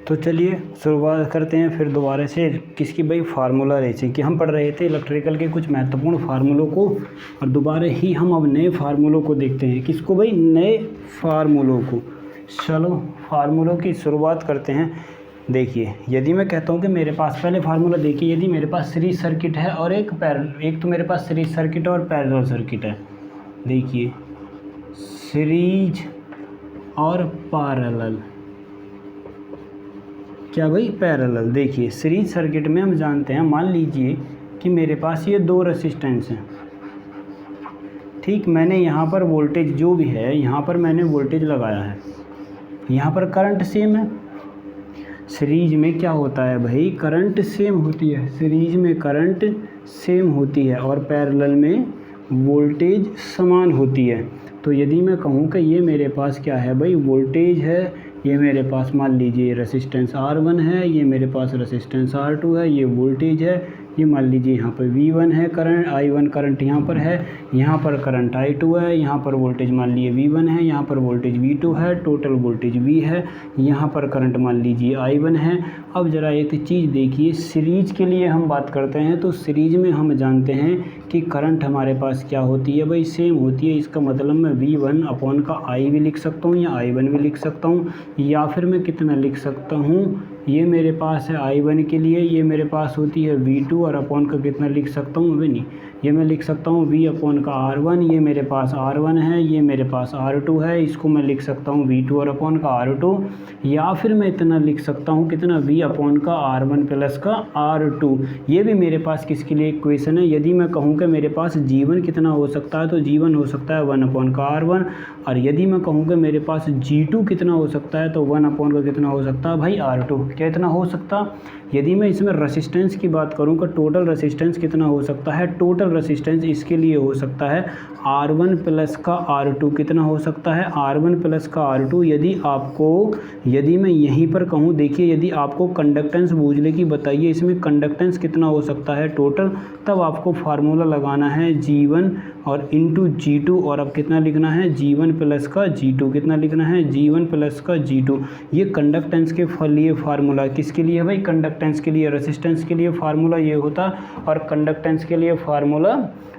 तो चलिए शुरुआत करते हैं फिर दोबारा से किसकी भाई, फार्मूला रेसिंग की। हम पढ़ रहे थे इलेक्ट्रिकल के कुछ महत्वपूर्ण फार्मूलों को, और दोबारा ही हम अब नए फार्मूलों को देखते हैं। किसको भाई, नए फार्मूलों को। चलो फार्मूलों की शुरुआत करते हैं। देखिए यदि मैं कहता हूँ कि मेरे पास, पहले फार्मूला देखिए, यदि मेरे पास सीरीज सर्किट है और एक तो मेरे पास सीरीज सर्किट और पैरेलल सर्किट है। देखिए सीरीज और पैरेलल, क्या भाई, पैरेलल। देखिए सीरीज सर्किट में हम जानते हैं, मान लीजिए कि मेरे पास ये दो रेसिस्टेंस हैं, ठीक। मैंने यहाँ पर वोल्टेज जो भी है, यहाँ पर मैंने वोल्टेज लगाया है, यहाँ पर करंट सेम है। सीरीज में क्या होता है भाई, करंट सेम होती है, सीरीज में करंट सेम होती है और पैरेलल में वोल्टेज समान होती है। तो यदि मैं कहूँ कि ये मेरे पास क्या है भाई, वोल्टेज है, ये मेरे पास मान लीजिए रेसिस्टेंस R1 है, ये मेरे पास रेसिस्टेंस R2 है, ये वोल्टेज है, ये मान लीजिए यहाँ पर V1 है, करंट I1 करंट यहाँ पर है, यहाँ पर करंट I2 है, यहाँ पर वोल्टेज मान लीजिए V1 है, यहाँ पर वोल्टेज V2 है, टोटल वोल्टेज V है, यहाँ पर करंट मान लीजिए I1 है। अब ज़रा एक चीज़ देखिए, सीरीज के लिए हम बात करते हैं तो सीरीज में हम जानते हैं कि करंट हमारे पास क्या होती है भाई, सेम होती है। इसका मतलब मैं V1 अपॉन का I भी लिख सकता हूँ या I1 भी लिख सकता हूँ, या फिर मैं कितना लिख सकता हूँ, ये मेरे पास है I1 के लिए, ये मेरे पास होती है V2 और अपॉन का कितना लिख सकता हूँ अभी नहीं, ये मैं लिख सकता हूँ V अपॉन का R1, ये मेरे पास R1 है, ये मेरे पास R2 है, इसको मैं लिख सकता हूँ V2 और अपॉन का R2, या फिर मैं इतना लिख सकता हूँ कितना, V अपॉन का R1 प्लस का R2। ये भी मेरे पास किसके लिए इक्वेशन है। यदि मैं कहूँ कि मेरे पास G1 कितना हो सकता है, तो G1 हो सकता है 1 अपॉन का R1, और यदि मैं कहूँ कि मेरे पास G2 कितना हो सकता है, तो 1 अपॉन का कितना हो सकता है भाई, R2। क्या इतना हो सकता। यदि मैं इसमें रेसिस्टेंस की बात करूं कि टोटल रेसिस्टेंस कितना हो सकता है, टोटल रेसिस्टेंस इसके लिए हो सकता है R1 प्लस का R2। कितना हो सकता है, R1 प्लस का R2। यदि मैं यहीं पर कहूं, देखिए यदि आपको कंडक्टेंस बूझले की बताइए इसमें कंडक्टेंस कितना हो सकता है टोटल, तब आपको फार्मूला लगाना है G1 और इंटू G2, और अब कितना लिखना है, G1 प्लस का G2। कितना लिखना है, G1 प्लस का G2। ये कंडक्टेंस के लिए फार्मूला किसके लिए भाई, कंडक्टेंस के लिए। रेसिस्टेंस के लिए फार्मूला ये होता और कंडक्टेंस के लिए फार्मूला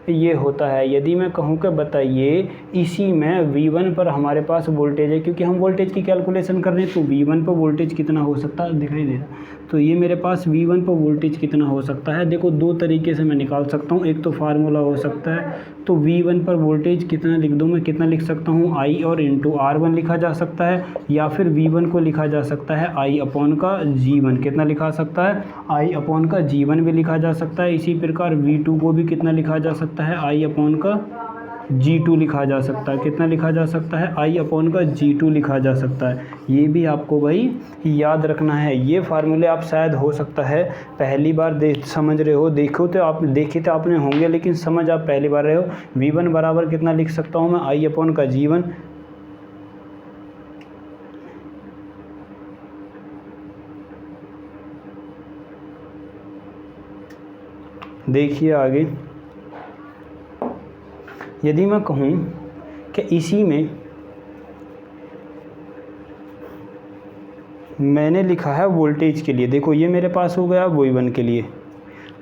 ये होता है। यदि मैं कहूँ कि बताइए इसी में V1 पर हमारे पास वोल्टेज है, क्योंकि हम वोल्टेज की कैलकुलेशन कर रहे हैं, तो V1 पर वोल्टेज कितना हो सकता है दिखाई दे रहा। तो ये मेरे पास V1 पर वोल्टेज कितना हो सकता है, देखो दो तरीके से मैं निकाल सकता हूँ। एक तो फार्मूला हो सकता है, तो V1 पर वोल्टेज कितना लिख दूँ मैं, कितना लिख सकता हूँ, I और इंटू R1 लिखा जा सकता है, या फिर V1 को लिखा जा सकता है I अपॉन का G1। कितना लिखा सकता है, I अपॉन का G1 भी लिखा जा सकता है। इसी प्रकार V2 को भी कितना लिखा जा सकता है, I अपॉन का G2 लिखा जा सकता है। कितना लिखा जा सकता है, I अपॉन का G2 लिखा जा सकता है। ये भी आपको भाई याद रखना है। ये फार्मूले आप शायद हो सकता है पहली बार समझ रहे हो, देखे तो आपने होंगे, लेकिन समझ आप पहली बार रहे हो। V1 बराबर कितना लिख सकता हूँ मैं, I अपॉन का G1। देखिए आगे, यदि मैं कहूँ कि इसी में मैंने लिखा है वोल्टेज के लिए, देखो ये मेरे पास हो गया V1 के लिए।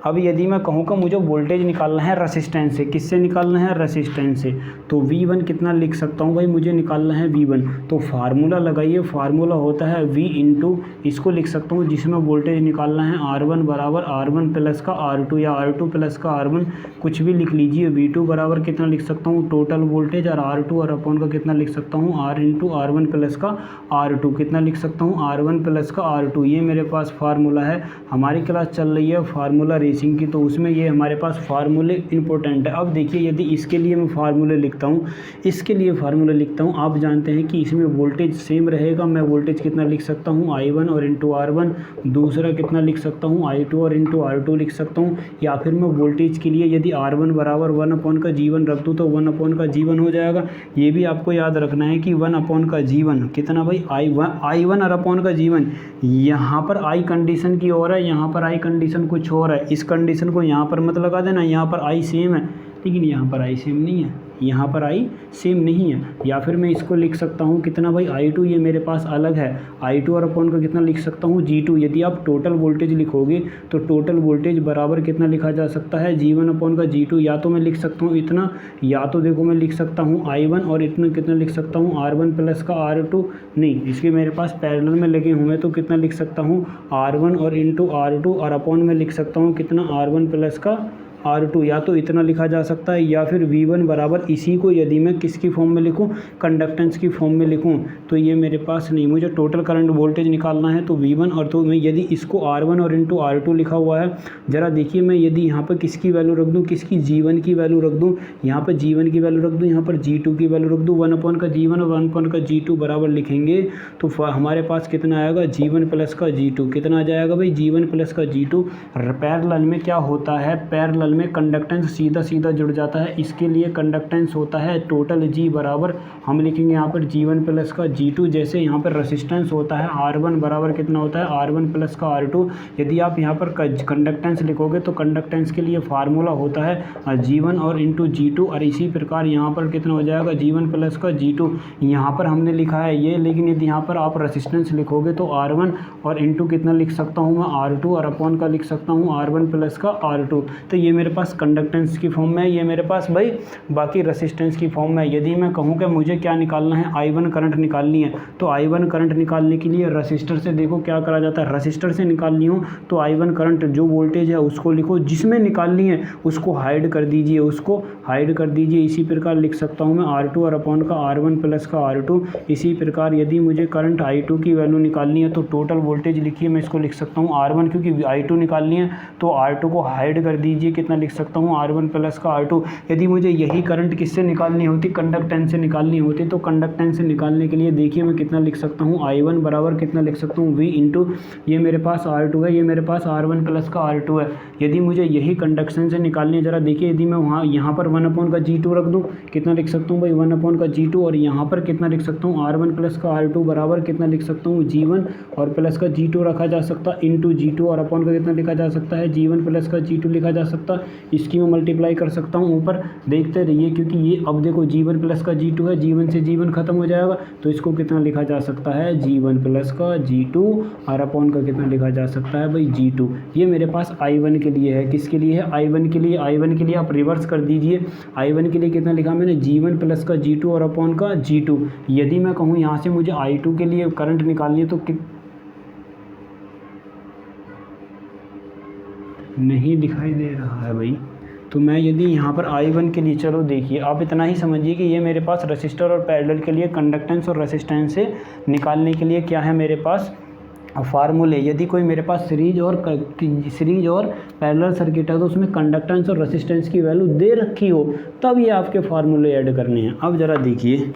अब यदि मैं कहूँ कि मुझे वोल्टेज निकालना है रेसिस्टेंस से, किससे निकालना है, रेसिस्टेंस से, तो V1 कितना लिख सकता हूँ भाई, मुझे निकालना है V1। तो फार्मूला लगाइए, फार्मूला होता है V इंटू, इसको लिख सकता हूँ जिसमें वोल्टेज निकालना है R1 बराबर R1 प्लस का R2 या R2 प्लस का R1, कुछ भी लिख लीजिए। V2 बराबर कितना लिख सकता हूँ, टोटल वोल्टेज, और R2 और अपॉन का कितना लिख सकता हूँ, R इंटू R1 प्लस का R2। कितना लिख सकता हूँ, R1 प्लस का R2। ये मेरे पास फार्मूला है। हमारी क्लास चल रही है फार्मूला रेसिंग की, तो उसमें ये हमारे पास फार्मूले इंपॉर्टेंट है। अब देखिए यदि इसके लिए मैं फार्मूले लिखता हूँ, इसके लिए फार्मूला लिखता हूँ, आप जानते हैं कि इसमें वोल्टेज सेम रहेगा। मैं वोल्टेज कितना लिख सकता हूँ, I1 और इंटू R1। दूसरा कितना लिख सकता हूँ, I2 और इंटू R2 लिख सकता हूँ। या फिर मैं वोल्टेज के लिए यदि R1 बराबर 1 अपॉन का G1 रख दूँ तो 1 अपॉन का G1 हो जाएगा। ये भी आपको याद रखना है कि 1 अपॉन का G1 कितना भाई, I1 और अपॉन का G1। यहाँ पर I कंडीशन की ओर है, यहाँ पर I कंडीशन कुछ और है। इस कंडीशन को यहाँ पर मत लगा देना, यहाँ पर I सेम है, लेकिन यहाँ पर I सेम नहीं है। यहाँ पर I सेम नहीं है। या फिर मैं इसको लिख सकता हूँ कितना भाई I2, ये मेरे पास अलग है, I2 और अपॉन का कितना लिख सकता हूँ G2। यदि आप टोटल वोल्टेज लिखोगे तो टोटल वोल्टेज बराबर कितना लिखा जा सकता है G1 अपॉन का G2। या तो मैं लिख सकता हूँ इतना, या तो देखो मैं लिख सकता हूँ I1 और इतना कितना लिख सकता हूँ R1 प्लस का R2, नहीं इसके मेरे पास पैरेलल में लगे हुए तो कितना लिख सकता हूँ R1 और इंटू R2 और अपॉन में लिख सकता हूँ कितना R1 प्लस का R2। या तो इतना लिखा जा सकता है, या फिर V1 बराबर इसी को यदि मैं किसकी फॉर्म में लिखूं, कंडक्टेंस की फॉर्म में लिखूं, तो ये मेरे पास नहीं, मुझे टोटल करंट वोल्टेज निकालना है तो V1। और तो मैं यदि इसको R1 और इंटू R2 लिखा हुआ है, ज़रा देखिए मैं यदि यहाँ पर किसकी वैल्यू रख दूँ, किसकी G1 की वैल्यू रख दूँ, यहाँ पर G1 की वैल्यू रख दूँ, यहाँ पर G2 की वैल्यू रख दूँ, 1 अपॉन का G1 और 1 अपॉन का G2 बराबर लिखेंगे तो हमारे पास कितना आएगा G1 प्लस का G2। कितना आ जाएगा भाई G1 प्लस का G2। पैरेलल में क्या होता है, पैरेलल में कंडक्टेंस सीधा सीधा जुड़ जाता है, इसके लिए कंडक्टेंस होता है टोटल G बराबर हम लिखेंगे यहाँ पर G1 प्लस का G2। जैसे यहाँ पर रेसिस्टेंस होता है R1 बराबर कितना होता है R1 प्लस का R2। यदि आप यहाँ पर कंडक्टेंस लिखोगे तो कंडक्टेंस के लिए फार्मूला होता है G1 और इंटू G2। और इसी प्रकार यहाँ पर कितना हो जाएगा G1 प्लस का G2। यहाँ पर हमने लिखा है ये, लेकिन यदि यहाँ पर आप रेसिस्टेंस लिखोगे तो R1 और इंटू कितना लिख सकता हूँ मैं R2 और अपॉन का लिख सकता हूँ R1 प्लस का R2। तो ये मेरे पास कंडक्टेंस की फॉर्म में है, ये मेरे पास भाई बाकी रेसिस्टेंस की फॉर्म में है। यदि मैं कहूँ कि मुझे क्या निकालना है, I1 करंट निकालनी है, तो I1 करंट निकालने के लिए रसिस्टर से देखो क्या करा जाता है, रसिस्टर से निकालनी हो तो I1 करंट जो वोल्टेज है उसको लिखो, जिसमें निकालनी है उसको हाइड कर दीजिए, उसको हाइड कर दीजिए। इसी प्रकार लिख सकता हूँ मैं R2 और अपॉन का R1 प्लस का R2। इसी प्रकार यदि मुझे करंट I2 की वैल्यू निकालनी है तो टोटल वोल्टेज लिखिए, मैं इसको लिख सकता हूँ R1, क्योंकि I2 निकालनी है तो R2 को हाइड कर दीजिए, कितना लिख सकता हूँ R1 प्लस का R2। यदि मुझे यही करंट किससे निकालनी होती, कंडक्टेंस से निकालनी होती, तो कंडक्टेंस से निकालने के लिए देखिए मैं कितना लिख सकता हूँ I1 बराबर कितना लिख सकता हूँ V इंटू ये मेरे पास R2 है, ये मेरे पास R1 प्लस का R2 है। यदि मुझे यही कंडक्शन से निकालनी है, ज़रा देखिए यदि मैं वहाँ यहाँ पर 1 अपॉन का G2 रख दूँ, कितना लिख सकता हूँ भाई 1 अपॉन का G2। और यहाँ पर कितना लिख सकता हूँ R1 प्लस का R2 बराबर कितना लिख सकता हूँ G1 और प्लस का G2 रखा जा सकता इंटू G2 और अपॉन का कितना लिखा जा सकता है G1 प्लस का G2 लिखा जा सकता। इसकी मैं मल्टीप्लाई कर सकता हूँ ऊपर, देखते रहिए, क्योंकि ये अब देखो G1 प्लस का G2 है, G1 से G1 खत्म हो जाएगा तो इसको कितना लिखा जा सकता है G1 प्लस का G2 और अपॉन का कितना लिखा जा सकता है भाई G2। ये मेरे पास I1 के लिए है, किसके लिए है I1 के लिए। I1 के लिए आप रिवर्स कर दीजिए, I1 के लिए कितना लिखा मैंने G1 प्लस का G2 और अपॉन का G2। यदि मैं कहूँ यहाँ से मुझे I2 के लिए करंट निकालनी है तो नहीं दिखाई दे रहा है भाई, तो मैं यदि यहाँ पर I1 के लिए, चलो देखिए आप इतना ही समझिए कि ये मेरे पास रसिस्टर और पैरेलल के लिए कंडक्टेंस और रेसिस्टेंस से निकालने के लिए क्या है मेरे पास फार्मूले। यदि कोई मेरे पास सीरीज और पैरेलल सर्किट है तो उसमें कंडक्टेंस और रेसिस्टेंस की वैल्यू दे रखी हो तब ये आपके फार्मूले ऐड करने हैं। अब ज़रा देखिए,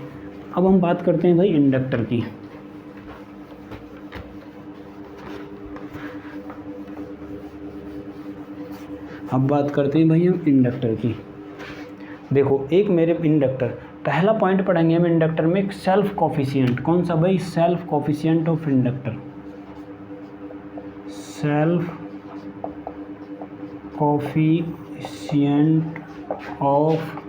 अब हम बात करते हैं भाई इंडक्टर की। अब बात करते हैं भाई हम इंडक्टर की। देखो एक मेरे इंडक्टर, पहला पॉइंट पढ़ेंगे हम इंडक्टर में एक सेल्फ कॉफिशिएंट। कौन सा भाई, self coefficient of inductor, self coefficient of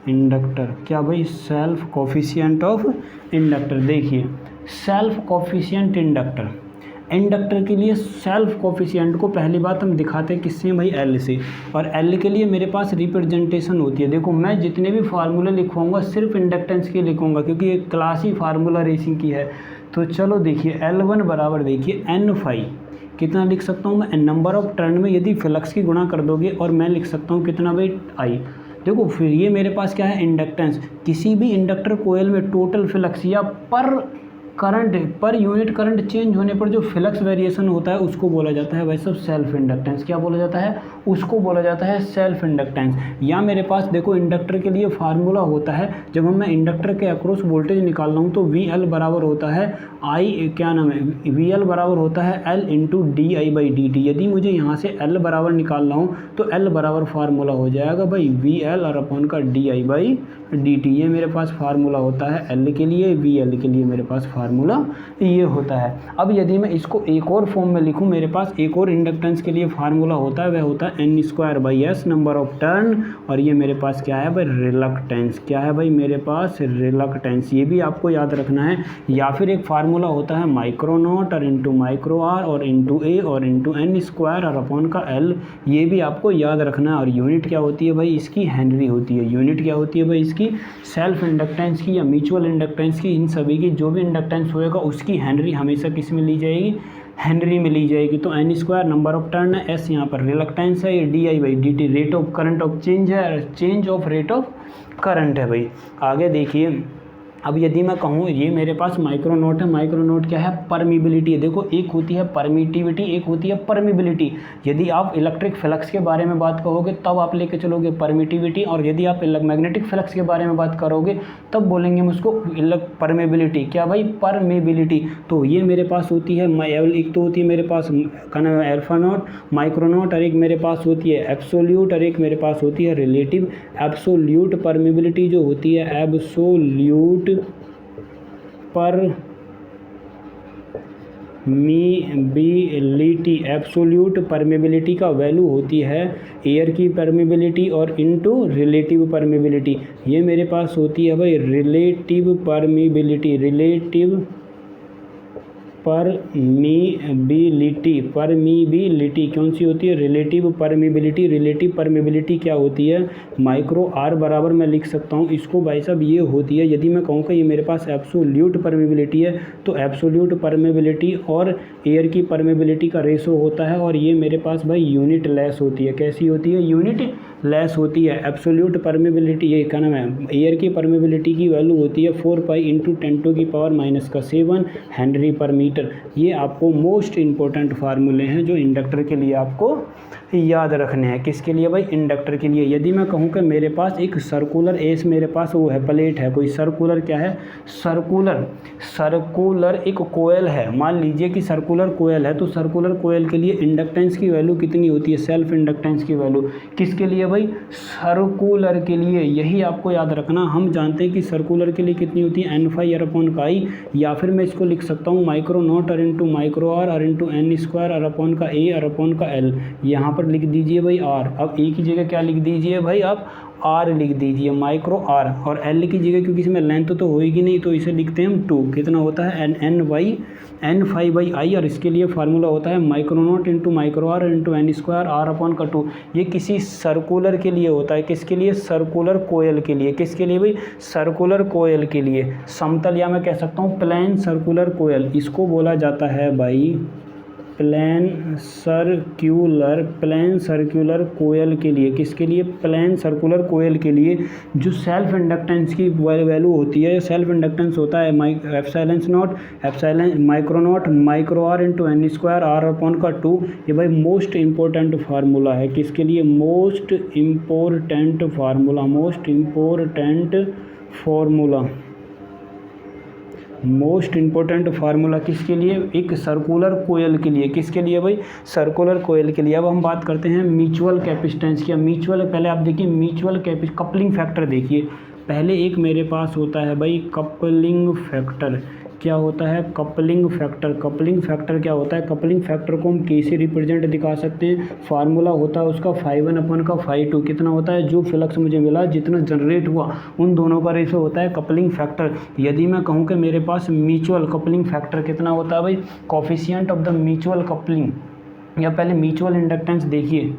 inductor. क्या भाई, सेल्फ कॉफिशिएंट ऑफ इंडक्टर। देखिए सेल्फ कॉफिशिएंट इंडक्टर के लिए सेल्फ कॉफिशिएंट को पहली बात हम दिखाते हैं किससे भाई, L से। और L के लिए मेरे पास रिप्रेजेंटेशन होती है। देखो मैं जितने भी फार्मूले लिखवाऊंगा सिर्फ इंडक्टेंस के लिखूंगा, क्योंकि ये क्लास ही फार्मूला रेसिंग की है। तो चलो देखिए L1 बराबर देखिए N फाई, कितना लिख सकता हूँ मैं, नंबर ऑफ टर्न में यदि फ्लक्स की गुणा कर दोगे, और मैं लिख सकता हूँ कितना भाई I। देखो फिर ये मेरे पास क्या है, इंडक्टेंस। किसी भी इंडक्टर कोयल में टोटल फ्लक्स या पर यूनिट करंट चेंज होने पर जो फ्लक्स वेरिएशन होता है उसको बोला जाता है भाई सब सेल्फ इंडक्टेंस। क्या बोला जाता है, उसको बोला जाता है सेल्फ इंडक्टेंस। या मेरे पास देखो इंडक्टर के लिए फार्मूला होता है, जब मैं इंडक्टर के अक्रॉस वोल्टेज निकाल रहा हूँ तो VL बराबर होता है VL बराबर होता है L इंटू di/dt। यदि मुझे यहाँ से L बराबर निकालना हो तो L बराबर फार्मूला हो जाएगा भाई VL और अपॉन का di/dt। ये मेरे पास फार्मूला होता है L के लिए, VL के लिए मेरे पास फार्मूला फार्मूला ये होता है। अब यदि मैं इसको एक और फॉर्म में लिखूं, मेरे पास एक और इंडक्टेंस के लिए फार्मूला होता है, वह होता है n²/s नंबर ऑफ टर्न, और ये मेरे पास क्या है भाई, रिलक्टेंस। क्या है भाई मेरे पास, रिलक्टेंस। ये भी आपको याद रखना है। या फिर एक फार्मूला होता है माइक्रोनॉट और इंटू माइक्रो आर और इंटू ए और इंटू n² और अपॉन का l, ये भी आपको याद रखना है। और यूनिट क्या होती है भाई इसकी, हेनरी होती है। यूनिट क्या होती है भाई इसकी, सेल्फ इंडक्टेंस की या म्यूचुअल इंडक्टेंस की, इन सभी की जो भी इंडक्टेंस होएगा उसकी हेनरी हमेशा किस में ली जाएगी, हेनरी में ली जाएगी। तो n² नंबर ऑफ टर्न है, s यहाँ पर रिलक्टेंस है, ये di/dt rate of current of change है, change of rate of current है भाई। आगे देखिए, अब यदि मैं कहूँ ये मेरे पास माइक्रोनॉट है, माइक्रोनॉट क्या है, परमिबिलिटी है। देखो एक होती है परमिटिविटी, एक होती है परमिबिलिटी। यदि आप इलेक्ट्रिक फ्लक्स के बारे में बात करोगे तब आप लेके चलोगे परमिटिविटी, और यदि आप मैग्नेटिक फ्लक्स के बारे में बात करोगे तब बोलेंगे हम उसको परमिबिलिटी। क्या भाई, परमिबिलिटी। तो ये मेरे पास होती है, एक तो होती है मेरे पास अल्फा नॉट माइक्रोनॉट, और एक मेरे पास होती है एब्सोल्यूट, और एक मेरे पास होती है रिलेटिव। एब्सोल्यूट परमिबिलिटी जो होती है, एब्सोल्यूट परमिबिलिटी, एब्सोल्यूट परमिबिलिटी का वैल्यू होती है एयर की परमिबिलिटी और इनटू रिलेटिव परमिबिलिटी। ये मेरे पास होती है भाई रिलेटिव परमिबिलिटी, रिलेटिव परमिबिलिटी कौन सी होती है, रिलेटिव परमिबिलिटी। रिलेटिव परमिबिलिटी क्या होती है, माइक्रो आर बराबर मैं लिख सकता हूँ इसको भाई साहब, ये होती है। यदि मैं कहूँ कि ये मेरे पास एब्सोल्यूट परमिबिलिटी है तो एब्सोल्यूट परमिबिलिटी और एयर की परमिबिलिटी का रेशो होता है, और ये मेरे पास भाई यूनिट लेस होती है। कैसी होती है, यूनिट लेस होती है। एब्सोल्यूट परमिबिलिटी, ये क्या नाम है, एयर की परमिबिलिटी की वैल्यू होती है 4 पाई इंटू 10⁻⁻7 हेनरी पर मीटर। ये आपको मोस्ट इंपॉर्टेंट फार्मूले हैं जो इंडक्टर के लिए आपको याद रखने हैं। किसके लिए भाई, इंडक्टर के लिए। यदि मैं कहूँ कि मेरे पास एक सर्कुलर एस मेरे पास वो है, प्लेट है कोई, सर्कुलर क्या है, सर्कुलर एक कोयल है। मान लीजिए कि सर्कुलर कोयल है, तो सर्कुलर कोयल के लिए इंडक्टेंस की वैल्यू कितनी होती है, सेल्फ इंडक्टेंस की वैल्यू। किसके लिए भाई, सर्कुलर के लिए। यही आपको याद रखना। हम जानते हैं कि सर्कुलर के लिए कितनी होती है, n⁵r/i, या फिर मैं इसको लिख सकता हूँ माइक्रोनॉट और इंटू माइक्रो आर और इंटू n² और अपॉन का a और अपॉन का l। यहाँ पर लिख दीजिए भाई r। अब a की जगह क्या लिख दीजिए भाई, आप r लिख दीजिए, माइक्रो r। और l की जगह क्योंकि इसमें लेंथ तो होएगी नहीं तो इसे लिखते हैं हम 2। कितना होता है, n⁵/i, और इसके लिए फार्मूला होता है micro naught into micro r into n² r upon का 2। ये किसी सर्कुलर के लिए होता है। किसके लिए, सर्कुलर कोयल के लिए। किसके लिए भाई, सर्कुलर कोयल के लिए। समतल, या मैं कह सकता हूँ प्लेन सर्कुलर कोयल, इसको बोला जाता है भाई प्लेन सर्कुलर कोयल के लिए। किसके लिए, प्लेन सर्कुलर कोयल के लिए। जो सेल्फ इंडक्टेंस की वैल्यू होती है, सेल्फ इंडक्टेंस होता है micro naught micro r into n² r upon का 2। ये भाई मोस्ट इंपॉर्टेंट फार्मूला है। किसके लिए, most important formula, most important formula किसके लिए, एक सर्कुलर कोयल के लिए। किसके लिए भाई, सर्कुलर कोयल के लिए। अब हम बात करते हैं म्यूचुअल कैपेसिटेंस की। म्यूचुअल, पहले आप देखिए म्यूचुअल कपलिंग फैक्टर देखिए। पहले एक मेरे पास होता है भाई कपलिंग फैक्टर। क्या होता है, कपलिंग फैक्टर। कपलिंग फैक्टर क्या होता है, कपलिंग फैक्टर को हम कैसे रिप्रेजेंट दिखा सकते हैं, फार्मूला होता है उसका φ1 अपॉन का φ2। कितना होता है, जो फ्लक्स मुझे मिला, जितना जनरेट हुआ, उन दोनों का रेशो होता है कपलिंग फैक्टर। यदि मैं कहूँ कि मेरे पास म्यूचुअल कपलिंग फैक्टर कितना होता है भाई, coefficient of the mutual coupling, या पहले म्यूचुअल इंडक्टेंस देखिए,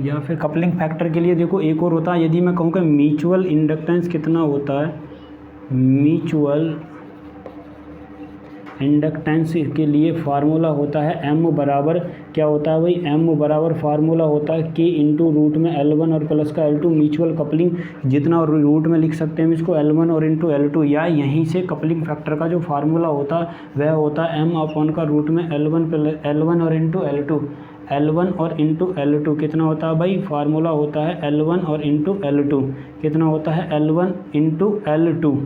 या फिर कपलिंग फैक्टर के लिए देखो एक और होता है। यदि मैं कहूँ कि म्यूचुअल इंडक्टेंस कितना होता है, म्यूचुअल इंडक्टेंस के लिए फार्मूला होता है m बराबर, क्या होता है भाई, m बराबर फार्मूला होता है k इंटू रूट में L1 और प्लस का L2। म्यूचुअल कपलिंग जितना और रूट में लिख सकते हैं हम इसको L1 और इंटू L2, या यहीं से कपलिंग फैक्टर का जो फार्मूला होता है वह होता है m अपॉन का रूट में L1 और इंटू L2। L1 और इंटू L2 कितना होता है भाई, फार्मूला होता है L1 और इंटू L2। कितना होता है, L1 इंटू L2।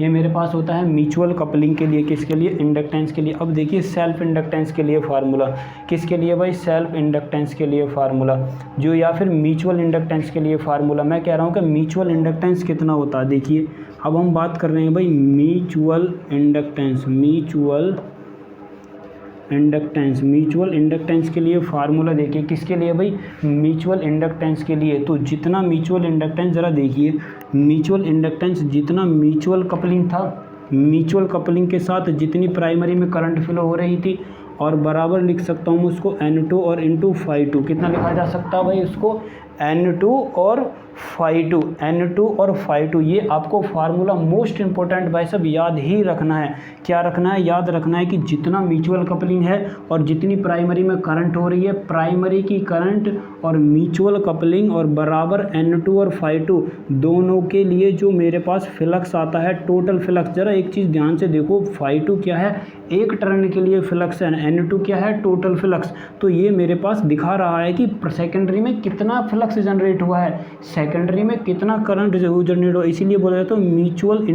ये मेरे पास होता है म्यूचुअल कपलिंग के लिए। किसके लिए, इंडक्टेंस के लिए। अब देखिए सेल्फ इंडक्टेंस के लिए फार्मूला। किसके लिए भाई, सेल्फ इंडक्टेंस के लिए फार्मूला जो, या फिर म्यूचुअल इंडक्टेंस के लिए फार्मूला। मैं कह रहा हूँ कि म्यूचुअल इंडक्टेंस कितना होता है। देखिए अब हम बात कर रहे हैं भाई म्यूचुअल इंडक्टेंस। म्यूचुअल इंडक्टेंस के लिए फार्मूला देखिए, किसके लिए भाई, म्यूचुअल इंडक्टेंस के लिए। तो जितना म्यूचुअल इंडक्टेंस, ज़रा देखिए म्यूचुअल इंडक्टेंस जितना म्यूचुअल कपलिंग था, म्यूचुअल कपलिंग के साथ जितनी प्राइमरी में करंट फ्लो हो रही थी, और बराबर लिख सकता हूँ उसको N2 और इंटू φ2। कितना लिखा जा सकता है भाई उसको, N2 और φ2। ये आपको फार्मूला मोस्ट इंपॉर्टेंट भाई सब याद ही रखना है। क्या रखना है, याद रखना है कि जितना म्यूचुअल कपलिंग है और जितनी प्राइमरी में करंट हो रही है, प्राइमरी की करंट और म्यूचुअल कपलिंग और बराबर N2 और φ2 दोनों के लिए जो मेरे पास फ्लक्स आता है, टोटल फ्लक्स। ज़रा एक चीज़ ध्यान से देखो, φ2 क्या है, एक टर्न के लिए फ्लक्स है, N2 क्या है, टोटल फ्लक्स। तो ये मेरे पास दिखा रहा है कि सेकेंडरी में कितना फ्लक्स जनरेट हुआ है, सेकेंडरी में कितना करंट जनरेट हुआ, इसीलिए बोला जाता है म्यूचुअल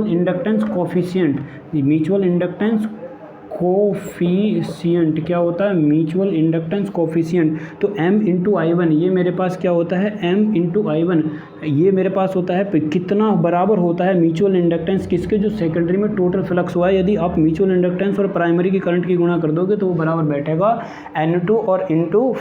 इंडक्टेंस कोफिशिएंट क्या होता है, म्यूचुअल इंडक्टेंस कोफिशिएंट। तो m इंटू I1 ये मेरे पास क्या होता है, m इंटू I1 ये मेरे पास होता है कितना बराबर होता है म्यूचुअल इंडक्टेंस किसके, जो सेकेंडरी में टोटल फ्लक्स हुआ है। यदि आप म्यूचुअल इंडक्टेंस और प्राइमरी की करंट की गुणा कर दोगे तो वो बराबर बैठेगा N2 और इंटू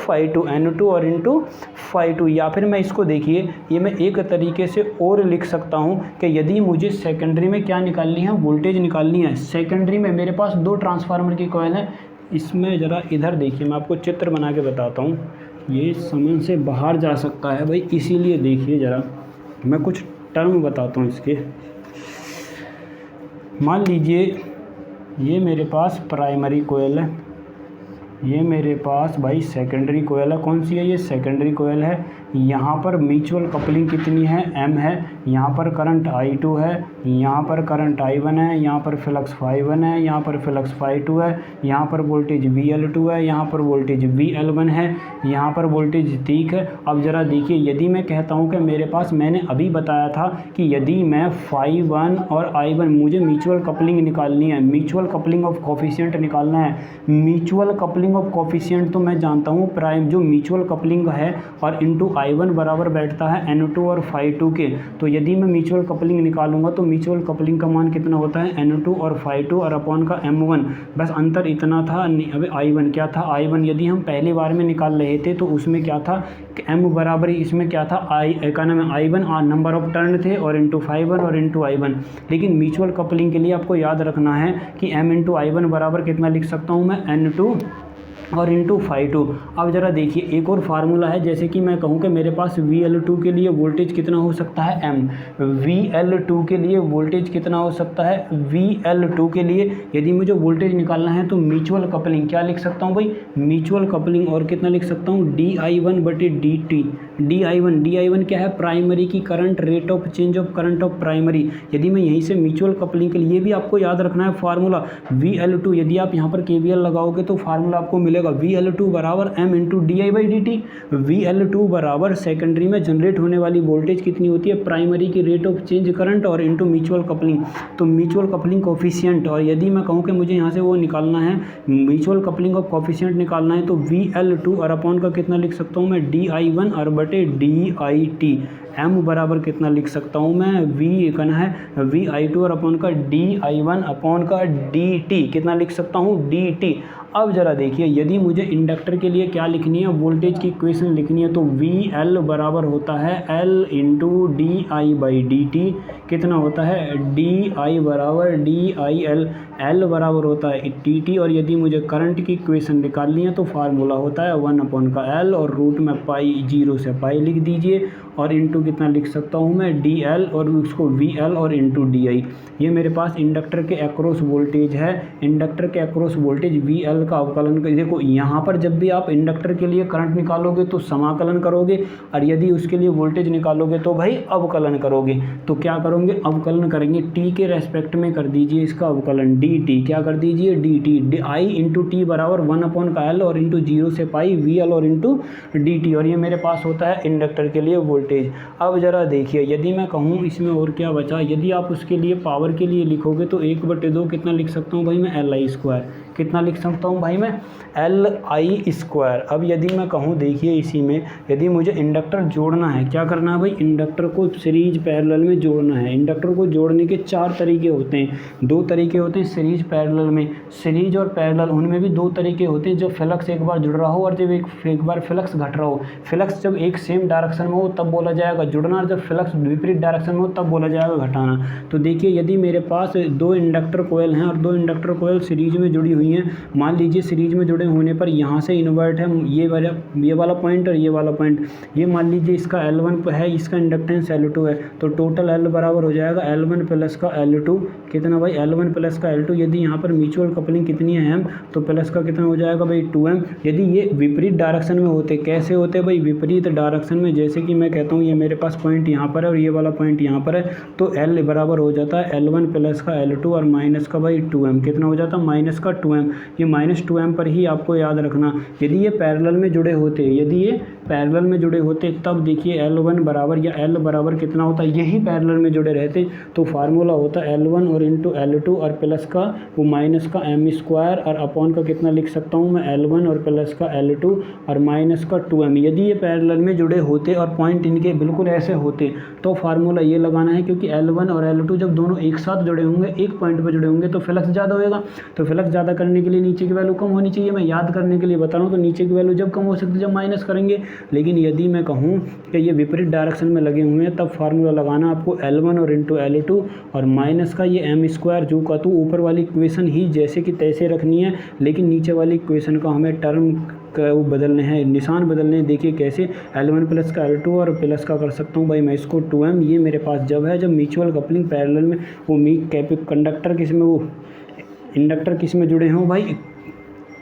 φ2। या फिर मैं इसको देखिए, ये मैं एक तरीके से और लिख सकता हूँ कि यदि मुझे सेकेंडरी में क्या निकालनी है, वोल्टेज निकालनी है। सेकेंडरी में मेरे पास दो ट्रांसफार्मर की कॉइल है। इसमें ज़रा इधर देखिए, मैं आपको चित्र बना के बताता हूँ, ये समझ से बाहर जा सकता है भाई, इसीलिए देखिए ज़रा मैं कुछ टर्म बताता हूँ इसके। मान लीजिए ये मेरे पास प्राइमरी कोयल है, ये मेरे पास भाई सेकेंडरी कोयल है। कौन सी है, ये सेकेंडरी कोयल है। यहाँ पर म्यूचुअल कपलिंग कितनी है, m है। यहाँ पर करंट I2 है, यहाँ पर करंट I1 है, यहाँ पर फ्लक्स φ1 है, यहाँ पर फ्लक्स φ2 है, यहाँ पर वोल्टेज VL2 है, यहाँ पर वोल्टेज VL1 है, यहाँ पर वोल्टेज ठीक है। अब ज़रा देखिए, यदि मैं कहता हूँ कि मेरे पास, मैंने अभी बताया था कि यदि मैं φ1 और I1 मुझे म्यूचुअल कपलिंग निकालनी है, म्यूचुअल कपलिंग ऑफ कोफिशिएंट निकालना है। म्यूचुअल कपलिंग ऑफ कोफिशिएंट तो मैं जानता हूँ प्राइम जो म्यूचुअल कपलिंग है और इंटू I1 बराबर बैठता है N2 और φ2 के। तो यदि मैं म्यूचुअल कपलिंग निकालूंगा तो म्यूचुअल कपलिंग का मान कितना होता है, N2 और φ2 और अपॉन का M1। बस अंतर इतना था। अबे I1 क्या था, I1 यदि हम पहली बार में निकाल रहे थे तो उसमें क्या था कि M बराबर, इसमें क्या था, I1 नंबर ऑफ टर्न थे और इंटू φ1 और इंटू I1। लेकिन म्यूचुअल कपलिंग के लिए आपको याद रखना है कि M इंटू I1 बराबर कितना लिख सकता हूँ मैं, N2 और इंटू φ2। अब ज़रा देखिए, एक और फार्मूला है, जैसे कि मैं कहूँ कि मेरे पास VL2 के लिए वोल्टेज कितना हो सकता है, M। VL2 के लिए वोल्टेज कितना हो सकता है, VL2 के लिए यदि मुझे वोल्टेज निकालना है तो म्यूचुअल कपलिंग क्या लिख सकता हूँ भाई, म्यूचुअल कपलिंग, और कितना लिख सकता हूँ, DI1/dt। DI1 क्या है, प्राइमरी की current, rate of change of current of primary. यदि मैं यहीं से म्यूचुअल कपलिंग के लिए भी आपको याद रखना है फार्मूला VL2, यदि आप यहाँ पर KVL लगाओगे तो फार्मूला आपको मिलेगा VL2 बराबर M इंटू DI/dt। VL2 बराबर सेकेंडरी में जनरेट होने वाली वोल्टेज कितनी होती है, प्राइमरी की रेट ऑफ चेंज करंट और इंटू म्यूचुअल कपलिंग, तो म्यूचुअल कपलिंग कोफिशिएंट। और यदि मैं कहूँ कि मुझे यहाँ से वो निकालना है, म्यूचुअल कपलिंग ऑफ कोफिशिएंट निकालना है, तो VL2 और अपॉन का कितना लिख सकता हूँ मैं, DI1 और बटे DIT। M बराबर कितना लिख सकता हूँ मैं, V कहना है VI2 और अपॉन का DI1 अपॉन का DT, कितना लिख सकता हूँ, DT। अब ज़रा देखिए, यदि मुझे इंडक्टर के लिए क्या लिखनी है, वोल्टेज की इक्वेशन लिखनी है, तो VL बराबर होता है L इंटू DI/dt। कितना होता है, DI बराबर DIL, L बराबर होता है TT। और यदि मुझे करंट की इक्वेशन निकालनी है तो फार्मूला होता है 1 अपॉन का L और रूट में पाई, 0 से पाई लिख दीजिए, और इंटू कितना लिख सकता हूँ मैं, DL और उसको VL और इंटू DI। ये मेरे पास इंडक्टर के अक्रॉस वोल्टेज है। इंडक्टर के अक्रॉस वोल्टेज VL का अवकलन कर, देखो यहाँ पर जब भी आप इंडक्टर के लिए करंट निकालोगे तो समाकलन करोगे, और यदि उसके लिए वोल्टेज निकालोगे तो भाई अवकलन करोगे। तो क्या करोगे, अवकलन करेंगे, T के रेस्पेक्ट में कर दीजिए इसका अवकलन, DT। क्या कर दीजिए, DT। I इंटू T बराबर 1 अपॉन का L और इंटू 0 से पाई VL और इंटू DT। और ये मेरे पास होता है इंडक्टर के लिए वोल्टेज। अब ज़रा देखिए, यदि मैं कहूँ इसमें और क्या बचा, यदि आप उसके लिए पावर के लिए लिखोगे तो 1/2 कितना लिख सकता हूँ भाई मैं, LI2। कितना लिख सकता हूँ भाई मैं, Li²। अब यदि मैं कहूँ देखिए इसी में यदि मुझे इंडक्टर जोड़ना है, क्या करना है भाई, इंडक्टर को सीरीज पैरेलल में जोड़ना है। इंडक्टर को जोड़ने के 4 तरीके होते हैं, 2 तरीके होते हैं सीरीज पैरेलल में। सीरीज और पैरेलल उनमें भी 2 तरीके होते हैं, जब फ्लक्स एक बार जुड़ रहा हो और जब एक बार फ्लक्स घट रहा हो। फ्लक्स जब एक सेम डायरेक्शन में हो तब बोला जाएगा जुड़ना, और जब फ्लक्स विपरीत डायरेक्शन में हो तब बोला जाएगा घटाना। तो देखिए यदि मेरे पास 2 इंडक्टर कोयल हैं और 2 इंडक्टर कोयल सीरीज में जुड़ी हुई हैं, मान लीजिए सीरीज में जुड़े होने पर यहाँ से इन्वर्ट है ये वाला पॉइंट और ये वाला पॉइंट, ये मान लीजिए इसका L1 है, इसका इंडक्टेंस L2 है, तो टोटल L बराबर हो जाएगा L1 प्लस का L2, कितना भाई, L1 प्लस का L2। यदि यहाँ पर म्यूचुअल कपलिंग कितनी है M, तो प्लस का कितना हो जाएगा भाई 2M। यदि ये विपरीत डायरेक्शन में होते, कैसे होते भाई, विपरीत डायरेक्शन में, जैसे कि मैं कहता हूँ ये मेरे पास पॉइंट यहाँ पर है और ये वाला पॉइंट यहाँ पर है, तो L बराबर हो जाता है L1 प्लस का L2 और माइनस का भाई 2M, कितना हो जाता है माइनस का 2M। ये माइनस 2M पर ही आपको याद रखना। यदि ये पैरेलल में जुड़े होते, यदि ये पैरेलल में जुड़े होते तब देखिए L1 बराबर या L बराबर कितना होता है, यही पैरेलल में जुड़े रहते तो फार्मूला होता L1 और इंटू L2 और प्लस का वो माइनस का M² और अपॉन का कितना लिख सकता हूँ मैं, L1 और प्लस का L2 और माइनस का 2M। यदि ये पैरेलल में जुड़े होते और पॉइंट इनके बिल्कुल ऐसे होते तो फार्मूला ये लगाना है, क्योंकि L1 और L2 जब दोनों एक साथ जुड़े होंगे, एक पॉइंट पर जुड़े होंगे तो फ्लक्स ज़्यादा होएगा। तो फ्लक्स ज़्यादा करने के लिए नीचे की वैल्यू कम होनी चाहिए। मैं याद करने के लिए बता रहा हूँ, तो नीचे की वैल्यू जब कम हो सकती है जब माइनस करेंगे। लेकिन यदि मैं कहूँ कि ये विपरीत डायरेक्शन में लगे हुए हैं तब फार्मूला लगाना आपको L1 और इंटू L2 और माइनस का ये M², जो का तो ऊपर वाली इक्वेशन ही जैसे कि तैसे रखनी है, लेकिन नीचे वाली इक्वेशन का हमें टर्म का वो बदलने हैं, निशान बदलने हैं। देखिए कैसे, L1 प्लस का L2 और प्लस का कर सकता हूँ भाई मैं इसको 2M। ये मेरे पास जब है जब म्यूचुअल कपलिंग पैरेलल में वो कंडक्टर किस में, वो इंडक्टर किस में जुड़े हों भाई,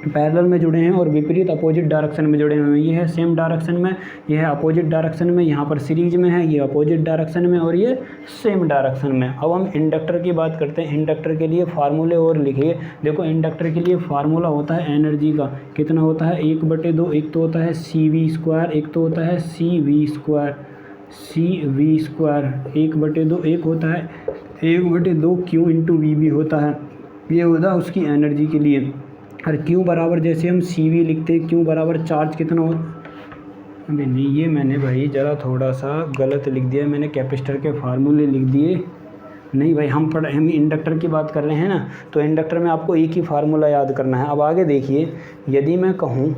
पैरेलल में जुड़े हैं और विपरीत अपोजिट डायरेक्शन में जुड़े हुए हैं। ये है सेम डायरेक्शन में, ये है अपोजिट डायरेक्शन में, यहाँ पर सीरीज में है, ये अपोजिट डायरेक्शन में और ये सेम डायरेक्शन में। अब हम इंडक्टर की बात करते हैं। इंडक्टर के लिए फार्मूले और लिखिए। देखो इंडक्टर के लिए फार्मूला होता है एनर्जी का, कितना होता है 1/2, एक तो होता है CV², एक तो होता है CV², 1/2, एक होता है 1/2 Q इंटू V भी होता है, ये होता है उसकी एनर्जी के लिए। और Q बराबर जैसे हम CV लिखते हैं, Q बराबर चार्ज कितना हो, अभी नहीं, ये मैंने भाई ज़रा थोड़ा सा गलत लिख दिया, मैंने कैपेसिटर के फार्मूले लिख दिए। नहीं भाई, हम इंडक्टर की बात कर रहे हैं ना, तो इंडक्टर में आपको एक ही फार्मूला याद करना है। अब आगे देखिए, यदि मैं कहूँ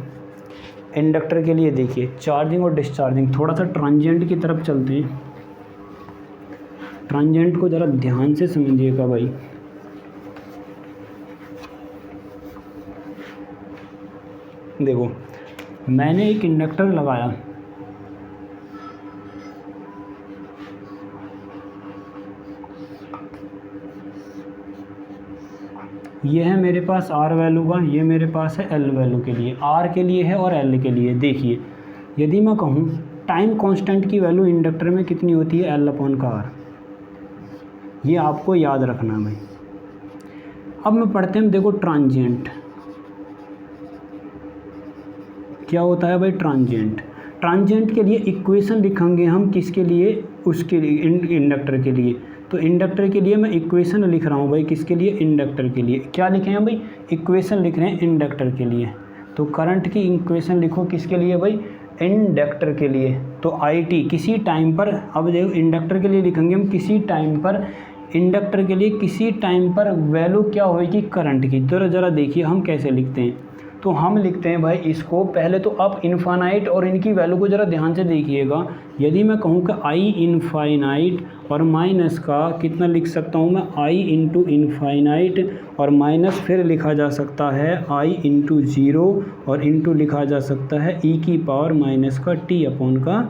इंडक्टर के लिए, देखिए चार्जिंग और डिस्चार्जिंग, थोड़ा सा ट्रांजिएंट की तरफ चलते हैं। ट्रांजिएंट को ज़रा ध्यान से समझिएगा भाई। देखो मैंने एक इंडक्टर लगाया, ये है मेरे पास R वैल्यू का, ये मेरे पास है L वैल्यू के लिए, R के लिए है और L के लिए। देखिए यदि मैं कहूँ टाइम कांस्टेंट की वैल्यू इंडक्टर में कितनी होती है, L/R, ये आपको याद रखना है भाई। अब मैं पढ़ते हैं, देखो ट्रांजिएंट क्या होता है भाई, ट्रांजिएंट। ट्रांजिएंट के लिए इक्वेशन लिखेंगे हम, किसके लिए, उसके लिए, इंडक्टर के लिए। तो इंडक्टर के लिए मैं इक्वेशन लिख रहा हूँ भाई, किसके लिए, इंडक्टर के लिए। क्या लिखे हैं भाई, इक्वेशन लिख रहे हैं इंडक्टर के लिए। तो करंट की इक्वेशन लिखो किसके लिए भाई, इंडक्टर के लिए। तो IT किसी टाइम पर, अब देखो इंडक्टर के लिए लिखेंगे हम किसी टाइम पर, इंडक्टर के लिए किसी टाइम पर वैल्यू क्या होगी करंट की। ज़रा देखिए हम कैसे लिखते हैं। तो हम लिखते हैं भाई इसको, पहले तो आप इनफाइनाइट और इनकी वैल्यू को ज़रा ध्यान से देखिएगा। यदि मैं कहूँ कि I इनफाइनाइट और माइनस का कितना लिख सकता हूँ मैं, I इंटू इनफाइनाइट और माइनस फिर लिखा जा सकता है I इंटू 0 और इंटू लिखा जा सकता है e⁻ का t अपॉन का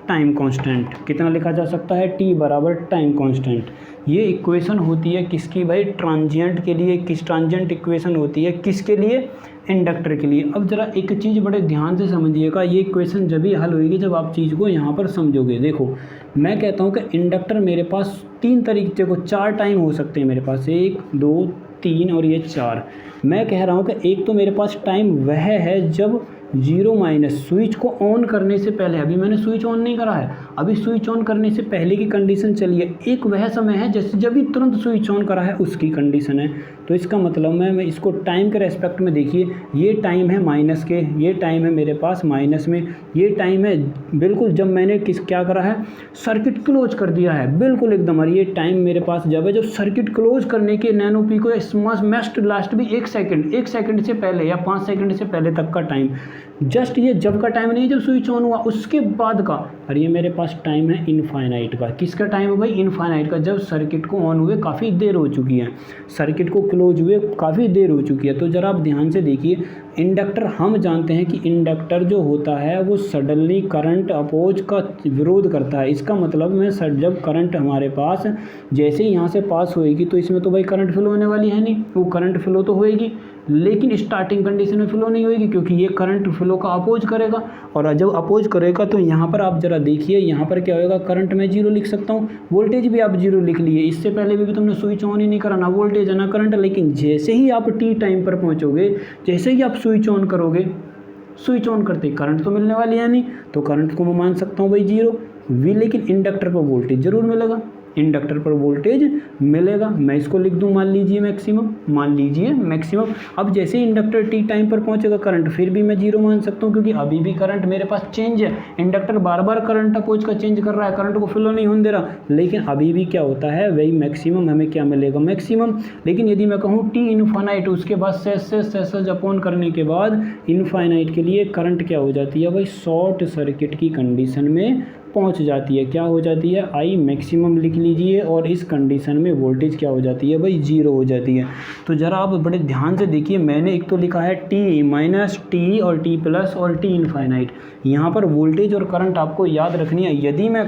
टाइम कांस्टेंट। कितना लिखा जा सकता है, t बराबर टाइम कांस्टेंट। ये इक्वेशन होती है किसकी भाई, ट्रांजिएंट के लिए। किस ट्रांजिएंट इक्वेशन होती है, किसके लिए, इंडक्टर के लिए। अब जरा एक चीज़ बड़े ध्यान से समझिएगा, ये इक्वेशन जब ही हल होगी जब आप चीज़ को यहाँ पर समझोगे। देखो मैं कहता हूँ कि इंडक्टर मेरे पास 3 तरीके को 4 टाइम हो सकते हैं मेरे पास, 1 2 3 और ये 4। मैं कह रहा हूँ कि एक तो मेरे पास टाइम वह है जब 0- स्विच को ऑन करने से पहले, अभी मैंने स्विच ऑन नहीं करा है, अभी स्विच ऑन करने से पहले की कंडीशन चलिए। एक वह समय है जैसे जब भी तुरंत स्विच ऑन करा है उसकी कंडीशन है। तो इसका मतलब मैं इसको टाइम के रेस्पेक्ट में देखिए, ये टाइम है माइनस के, ये टाइम है मेरे पास माइनस में, ये टाइम है बिल्कुल जब मैंने क्या करा है, सर्किट क्लोज कर दिया है बिल्कुल एकदम। और ये टाइम मेरे पास जब है जब सर्किट क्लोज करने के नैनो पिको मस्ट लास्ट भी 1 सेकंड से पहले या 5 सेकंड से पहले तक का टाइम, जस्ट ये जब का टाइम नहीं जब स्विच ऑन हुआ उसके बाद का। और ये मेरे पास टाइम है इनफाइनाइट का। किसका टाइम है भाई? इनफाइनाइट का, जब सर्किट को ऑन हुए काफ़ी देर हो चुकी है, सर्किट को क्लोज हुए काफ़ी देर हो चुकी है। तो ज़रा आप ध्यान से देखिए, इंडक्टर हम जानते हैं कि इंडक्टर जो होता है वो सडनली करंट अपोज का विरोध करता है। इसका मतलब में जब करंट हमारे पास जैसे ही यहाँ से पास होएगी तो इसमें तो भाई करंट फ्लो होने वाली है नहीं, वो करंट फ्लो तो होएगी लेकिन स्टार्टिंग कंडीशन में फ्लो नहीं होएगी क्योंकि ये करंट फ्लो का अपोज करेगा। और जब अपोज करेगा तो यहाँ पर आप ज़रा देखिए, यहाँ पर क्या होएगा, करंट मैं 0 लिख सकता हूँ, वोल्टेज भी आप 0 लिख लिए। इससे पहले भी तुमने स्विच ऑन ही नहीं करा, ना वोल्टेज है ना करंट। लेकिन जैसे ही आप टी टाइम पर पहुँचोगे, जैसे ही आप स्विच ऑन करोगे, स्विच ऑन करते ही करंट तो मिलने वाली है नहीं, तो करंट को मैं मान सकता हूँ भाई 0 वी। लेकिन इंडक्टर पर वोल्टेज ज़रूर मिलेगा, इंडक्टर पर वोल्टेज मिलेगा। मैं इसको लिख दूं मान लीजिए मैक्सिमम, मान लीजिए मैक्सिमम। अब जैसे इंडक्टर टी टाइम पर पहुंचेगा करंट फिर भी मैं 0 मान सकता हूं क्योंकि अभी भी करंट मेरे पास चेंज है। इंडक्टर बार बार करंट अपोज का चेंज कर रहा है, करंट को फ्लो नहीं होने दे रहा, लेकिन अभी भी क्या होता है वही मैक्सिमम हमें क्या मिलेगा, मैक्सिमम। लेकिन यदि मैं कहूँ टी इनफाइनाइट, उसके बाद सेस अपॉन करने के बाद इनफाइनाइट के लिए करंट क्या हो जाती है भाई, शॉर्ट सर्किट की कंडीशन में पहुंच जाती है। क्या हो जाती है, आई मैक्सिमम लिख लीजिए। और इस कंडीशन में वोल्टेज क्या हो जाती है भाई, 0 हो जाती है। तो ज़रा आप बड़े ध्यान से देखिए, मैंने एक तो लिखा है टी माइनस टी और टी प्लस और टी इनफाइनाइट। यहाँ पर वोल्टेज और करंट आपको याद रखनी है। यदि मैं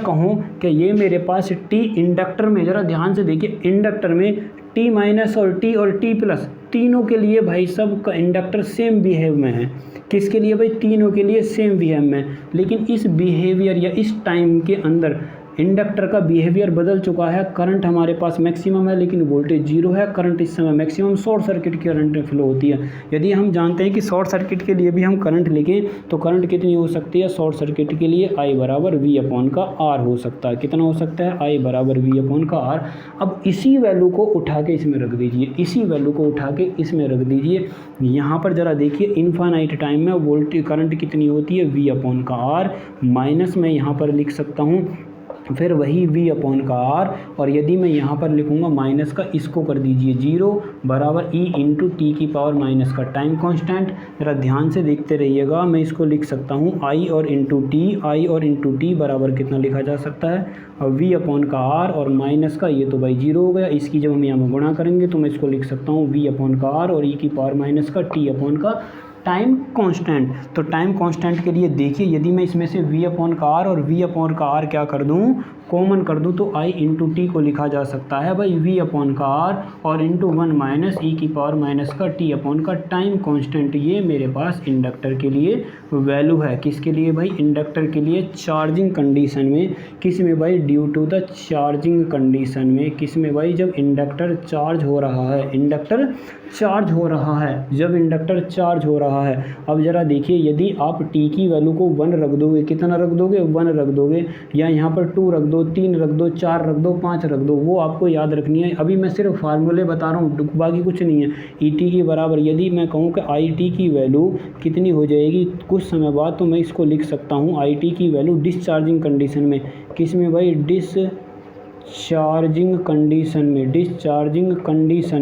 कहूँ कि ये मेरे पास टी इंडक्टर में, ज़रा ध्यान से देखिए, इंडक्टर में टी माइनस और टी प्लस तीनों के लिए भाई सब का इंडक्टर सेम बिहेव में है। किसके लिए भाई, तीनों के लिए सेम बिहेव में। लेकिन इस बिहेवियर या इस टाइम के अंदर इंडक्टर का बिहेवियर बदल चुका है। करंट हमारे पास मैक्सिमम है लेकिन वोल्टेज 0 है। करंट इस समय मैक्सिमम शॉर्ट सर्किट की करंट फ्लो होती है। यदि हम जानते हैं कि शॉर्ट सर्किट के लिए भी हम करंट लिखें तो करंट कितनी हो सकती है शॉर्ट सर्किट के लिए, I बराबर V अपॉन का R हो सकता है। कितना हो सकता है, I बराबर V अपॉन का R। अब इसी वैल्यू को उठा के इसमें रख दीजिए, इसी वैल्यू को उठा के इसमें रख दीजिए। यहाँ पर ज़रा देखिए, इनफाइनाइट टाइम में वोल्टेज करंट कितनी होती है, V अपॉन का R माइनस में यहाँ पर लिख सकता हूँ फिर वही V अपॉन का R। और यदि मैं यहाँ पर लिखूँगा माइनस का, इसको कर दीजिए 0 बराबर E इंटू टी की पावर माइनस का टाइम कांस्टेंट। ज़रा ध्यान से देखते रहिएगा, मैं इसको लिख सकता हूँ I और इंटू टी बराबर कितना लिखा जा सकता है, और V अपॉन का R और माइनस का ये तो भाई 0 हो गया। इसकी जब हम यहाँ में गुणा करेंगे तो मैं इसको लिख सकता हूँ V अपॉन का R और E की पावर माइनस का टी अपॉन का टाइम कांस्टेंट। तो टाइम कांस्टेंट के लिए देखिए, यदि मैं इसमें से V अपॉन का R और V अपॉन का R क्या कर दूं, कॉमन कर दूं, तो I इंटू टी को लिखा जा सकता है भाई V अपॉन का R और इंटू 1 माइनस E की पावर माइनस का टी अपॉन का टाइम कांस्टेंट। ये मेरे पास इंडक्टर के लिए वैल्यू है। किसके लिए भाई, इंडक्टर के लिए चार्जिंग कंडीशन में। किस में भाई, due to the charging condition में। किस में भाई, जब इंडक्टर चार्ज हो रहा है, इंडक्टर चार्ज हो रहा है, जब इंडक्टर चार्ज हो रहा है। अब ज़रा देखिए, यदि आप टी की वैल्यू को 1 रख दोगे, कितना रख दोगे, 1 रख दोगे, या यहाँ पर 2 रख दो, 3 रख दो, 4 रख दो, 5 रख दो, वो आपको याद रखनी है। अभी मैं सिर्फ फार्मूले बता रहा हूँ, बाकी कुछ नहीं है। ई टी के बराबर यदि मैं कहूँ कि आई टी की वैल्यू कितनी हो जाएगी कुछ समय बाद, तो मैं इसको लिख सकता हूँ आई टी की वैल्यू डिस्चार्जिंग कंडीशन में। किस में भाई, डिस्चार्जिंग कंडीशन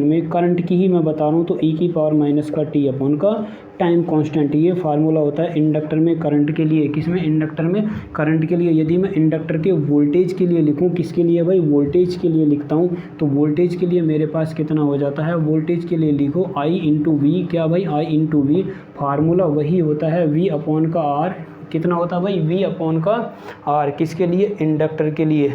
में करंट की ही मैं बता रहा हूँ, तो ई की पावर माइनस का टी अपॉन का टाइम कांस्टेंट। ये फार्मूला होता है इंडक्टर में करंट के लिए। किस में, इंडक्टर में करंट के लिए। यदि मैं इंडक्टर के वोल्टेज के लिए लिखूँ, किसके लिए भाई, वोल्टेज के लिए लिखता हूँ, तो वोल्टेज के लिए मेरे पास कितना हो जाता है, वोल्टेज के लिए लिखो I इंटू वी। क्या भाई, I इंटू वी, फार्मूला वही होता है V अपॉन का R। कितना होता है भाई, V अपॉन का R। किसके लिए, इंडक्टर के लिए।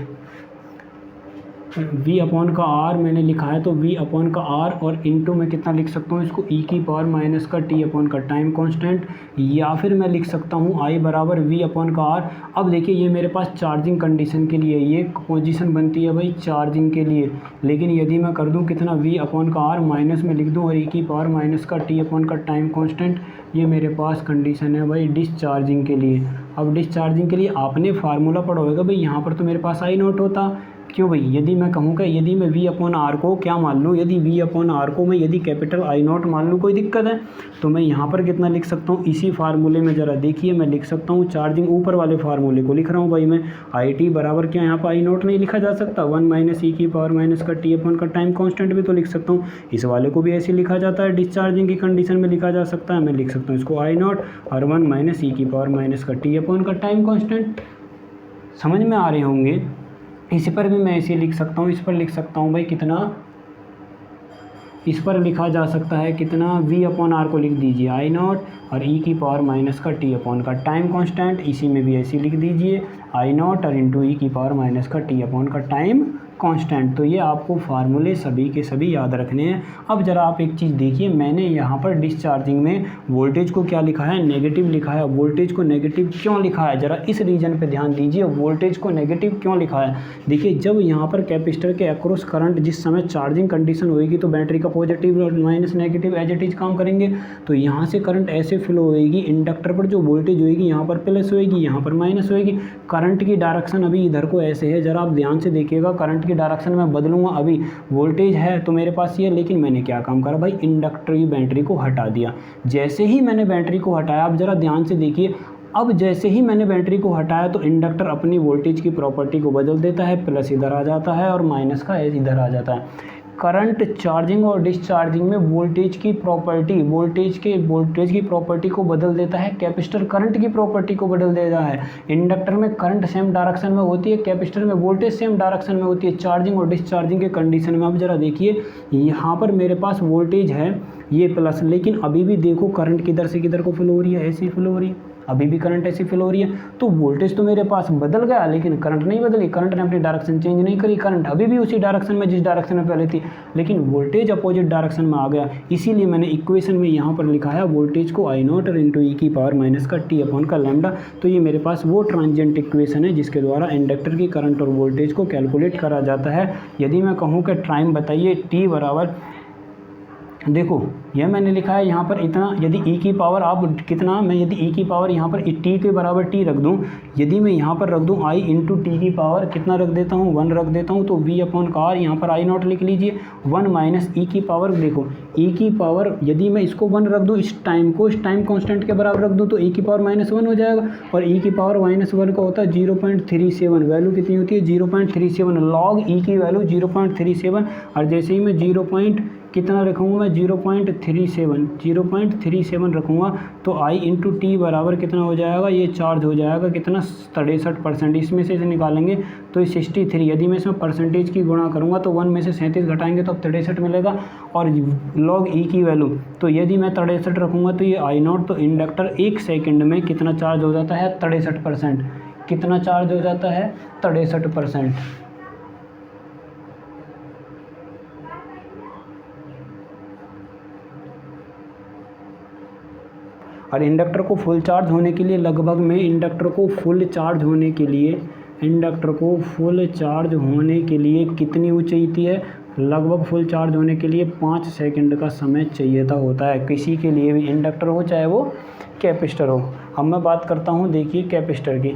V अपॉन का R मैंने लिखा है, तो V अपॉन का R और इंटू में कितना लिख सकता हूँ इसको, E की पावर माइनस का टी अपॉन का टाइम कांस्टेंट, या फिर मैं लिख सकता हूँ I बराबर V अपॉन का R। अब देखिए, ये मेरे पास चार्जिंग कंडीशन के लिए ये पोजीशन बनती है भाई चार्जिंग के लिए। लेकिन यदि मैं कर दूँ कितना, V अपॉन का R माइनस में लिख दूँ और E की पावर माइनस का टी अपॉन का टाइम कॉन्स्टेंट, ये मेरे पास कंडीशन है भाई डिस्चार्जिंग के लिए। अब डिस्चार्जिंग के लिए आपने फार्मूला पढ़ा होगा भाई, यहाँ पर तो मेरे पास I नॉट होता, क्यों भाई, यदि मैं कहूँ कि यदि मैं V अपॉन आर को क्या मान लूँ, यदि V अपॉन आर को मैं यदि कैपिटल आई नॉट मान लूँ, कोई दिक्कत है? तो मैं यहाँ पर कितना लिख सकता हूँ, इसी फार्मूले में ज़रा देखिए, मैं लिख सकता हूँ चार्जिंग, ऊपर वाले फार्मूले को लिख रहा हूँ भाई मैं, आई टी बराबर क्या, यहाँ पर आई नॉट नहीं लिखा जा सकता, 1 माइनस ई की पावर माइनस का टी अपॉन का टाइम कॉन्स्टेंट भी तो लिख सकता हूँ। इस वाले को भी ऐसे लिखा जाता है, डिस्चार्जिंग की कंडीशन में लिखा जा सकता है। मैं लिख सकता हूँ इसको आई नॉट और 1 माइनस ई की पावर माइनस का टी अपॉन का टाइम कॉन्स्टेंट। समझ में आ रहे होंगे। इस पर भी मैं ऐसे लिख सकता हूँ, इस पर लिख सकता हूँ भाई कितना, इस पर लिखा जा सकता है कितना, V अपॉन आर को लिख दीजिए आई नॉट और ई की पावर माइनस का टी अपॉन का टाइम कांस्टेंट, इसी में भी ऐसे लिख दीजिए आई नॉट और इंटू ई की पावर माइनस का टी अपॉन का टाइम कांस्टेंट। तो ये आपको फार्मूले सभी के सभी याद रखने हैं। अब ज़रा आप एक चीज़ देखिए, मैंने यहाँ पर डिस्चार्जिंग में वोल्टेज को क्या लिखा है, नेगेटिव लिखा है। वोल्टेज को नेगेटिव क्यों लिखा है, ज़रा इस रीजन पे ध्यान दीजिए, वोल्टेज को नेगेटिव क्यों लिखा है। देखिए, जब यहाँ पर कैपेसिटर के अक्रॉस करंट जिस समय चार्जिंग कंडीशन होएगी तो बैटरी का पॉजिटिव और minus negative as it is काम करेंगे। तो यहाँ से करंट ऐसे फ्लो होएगी, इंडक्टर पर जो वोल्टेज होएगी यहाँ पर प्लस होएगी, यहाँ पर माइनस होएगी। करंट की डायरेक्शन अभी इधर को ऐसे है, ज़रा आप ध्यान से देखिएगा, करंट की डायरेक्शन में बदलूंगा। अभी वोल्टेज है तो मेरे पास ये, लेकिन मैंने क्या काम करा भाई, इंडक्टर की बैटरी को हटा दिया। जैसे ही मैंने बैटरी को हटाया, आप ज़रा ध्यान से देखिए, अब जैसे ही मैंने बैटरी को हटाया तो इंडक्टर अपनी वोल्टेज की प्रॉपर्टी को बदल देता है, प्लस इधर आ जाता है और माइनस का इधर आ जाता है। करंट चार्जिंग और डिस्चार्जिंग में वोल्टेज की प्रॉपर्टी, वोल्टेज की प्रॉपर्टी को बदल देता है, कैपेसिटर करंट की प्रॉपर्टी को बदल देता है। इंडक्टर में करंट सेम डायरेक्शन में होती है, कैपेसिटर में वोल्टेज सेम डायरेक्शन में होती है, चार्जिंग और डिस्चार्जिंग के कंडीशन में। अब जरा देखिए, यहाँ पर मेरे पास वोल्टेज है ये प्लस, लेकिन अभी भी देखो करंट किधर से किधर को फ्लो हो रही है, ऐसी फ्लो हो रही है, अभी भी करंट ऐसी फ्लो हो रही है। तो वोल्टेज तो मेरे पास बदल गया, लेकिन करंट नहीं बदली, करंट ने अपनी डायरेक्शन चेंज नहीं करी, करंट अभी भी उसी डायरेक्शन में जिस डायरेक्शन में पहले थी, लेकिन वोल्टेज अपोजिट डायरेक्शन में आ गया। इसीलिए मैंने इक्वेशन में यहाँ पर लिखा है वोल्टेज को आई नॉट और इंटू ई की पावर माइनस का टी अपॉन का लैम्डा। तो ये मेरे पास वो ट्रांजिएंट इक्वेशन है जिसके द्वारा इंडक्टर की करंट और वोल्टेज को कैलकुलेट करा जाता है। यदि मैं कहूँ कि टाइम बताइए टी बराबर, देखो यह मैंने लिखा है यहाँ पर इतना, यदि ई की पावर आप कितना, मैं यदि ई की पावर यहाँ पर टी के बराबर टी रख दूँ, यदि मैं यहाँ पर रख दूँ आई इंटू टी की पावर कितना रख देता हूँ, 1 रख देता हूँ, तो वी अपॉन का आर, यहाँ पर आई नॉट लिख लीजिए, 1 माइनस ई की पावर, देखो ई की पावर यदि मैं इसको 1 रख दूँ, इस टाइम को इस टाइम कॉन्स्टेंट के बराबर रख दूँ तो ई की पावर -1 हो जाएगा, और ई की पावर -1 का होता है 0.37, वैल्यू कितनी होती है 0.37, लॉग ई की वैल्यू 0.37, और जैसे ही मैं कितना रखूँगा मैं 0.37 रखूँगा, तो आई इंटू टी बराबर कितना हो जाएगा, ये चार्ज हो जाएगा कितना 63%, इसमें से निकालेंगे तो ये 63, यदि मैं इसमें परसेंटेज की गुणा करूँगा तो 1 में से 37 घटाएंगे तो अब 63 मिलेगा, और लॉग ई की वैल्यू, तो यदि मैं 63 रखूँगा तो ये आई नॉट, तो इंडक्टर 1 सेकेंड में कितना चार्ज हो जाता है 63%, कितना चार्ज हो जाता है 63%। और इंडक्टर को फुल चार्ज होने के लिए लगभग में इंडक्टर को फुल चार्ज होने के लिए कितनी ऊंचाई है, लगभग फुल चार्ज होने के लिए 5 सेकंड का समय चाहिए होता है, किसी के लिए भी, इंडक्टर हो चाहे वो कैपेसिटर हो। अब मैं बात करता हूँ देखिए कैपेसिटर की।